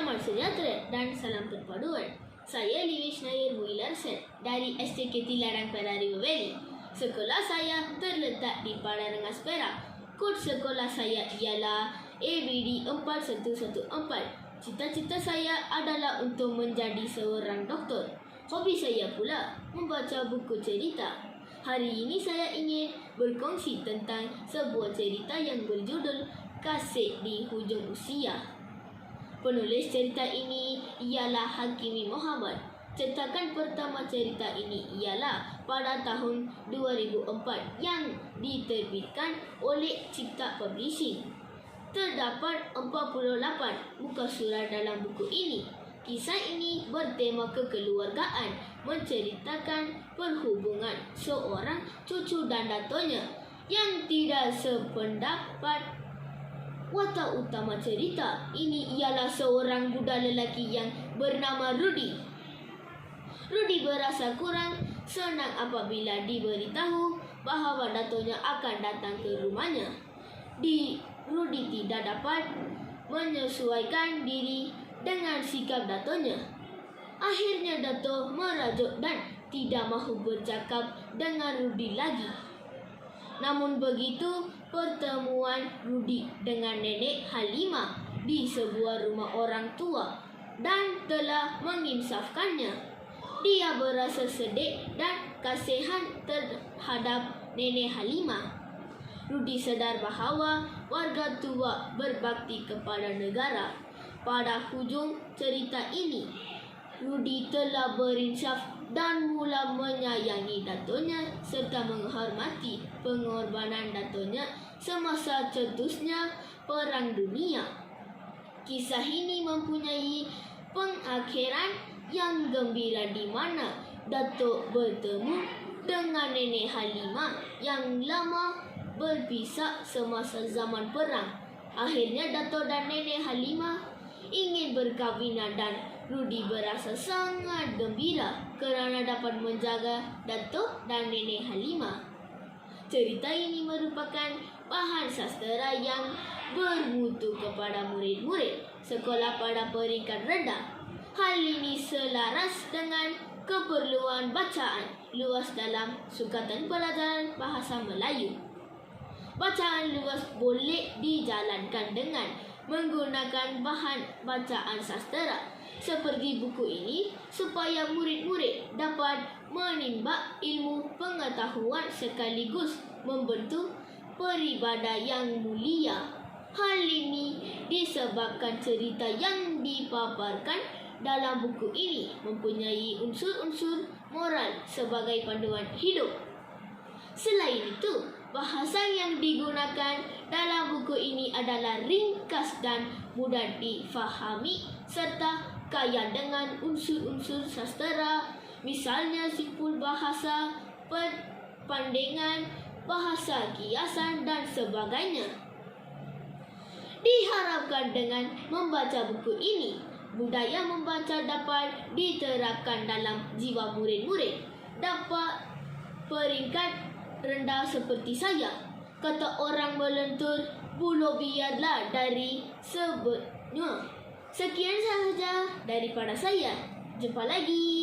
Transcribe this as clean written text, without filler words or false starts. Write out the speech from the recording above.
Selamat sejahtera dan salam perpaduan. Saya Liwish Nair Muilarsen dari STKT Ladang Perak River Valley. Sekolah saya terletak di Padang Rengas Perak. Kod sekolah saya ialah ABD 4114. Cita-cita saya adalah untuk menjadi seorang doktor. Hobi saya pula membaca buku cerita. Hari ini saya ingin berkongsi tentang sebuah cerita yang berjudul Kasih di Hujung Usia. Penulis cerita ini ialah Hakimi Muhammad. Cetakan pertama cerita ini ialah pada tahun 2004 yang diterbitkan oleh Cipta Publishing. Terdapat 48 muka surat dalam buku ini. Kisah ini bertema kekeluargaan, menceritakan perhubungan seorang cucu dan datuknya yang tidak sependapat. Watak utama cerita ini ialah seorang budak lelaki yang bernama Rudy. Rudy berasa kurang senang apabila diberitahu bahawa datuknya akan datang ke rumahnya. Rudy tidak dapat menyesuaikan diri dengan sikap datuknya. Akhirnya datuk merajuk dan tidak mahu bercakap dengan Rudy lagi. Namun begitu, pertemuan Rudy dengan Nenek Halimah di sebuah rumah orang tua dan telah menginsafkannya. Dia berasa sedih dan kasihan terhadap Nenek Halimah. Rudy sadar bahawa warga tua berbakti kepada negara. Pada hujung cerita ini, Rudy telah berinsaf dan mula menyayangi datuknya serta menghormati pengorbanan datuknya semasa cetusnya Perang Dunia. Kisah ini mempunyai pengakhiran yang gembira di mana datuk bertemu dengan Nenek Halimah yang lama berpisah semasa zaman perang. Akhirnya datuk dan Nenek Halimah ingin berkahwinan dan Rudy berasa sangat gembira kerana dapat menjaga datuk dan Nenek Halimah. Cerita ini merupakan bahan sastera yang bermutu kepada murid-murid sekolah pada peringkat rendah. Hal ini selaras dengan keperluan bacaan luas dalam Sukatan Pelajaran Bahasa Melayu. Bacaan luas boleh dijalankan dengan menggunakan bahan bacaan sastera seperti buku ini supaya murid-murid dapat menimba ilmu pengetahuan sekaligus membentuk peribadi yang mulia. Hal ini disebabkan cerita yang dipaparkan dalam buku ini mempunyai unsur-unsur moral sebagai panduan hidup. Selain itu, bahasa yang digunakan dalam buku ini adalah ringkas dan mudah difahami serta kaya dengan unsur-unsur sastera, misalnya simpul bahasa, perbandingan, bahasa kiasan dan sebagainya. Diharapkan dengan membaca buku ini, budaya membaca dapat diterapkan dalam jiwa murid-murid. Dapat peringkat rendah seperti saya, kata orang melentur, buluh biarlah dari sebetulnya. Sekian sahaja daripada saya. Jumpa lagi.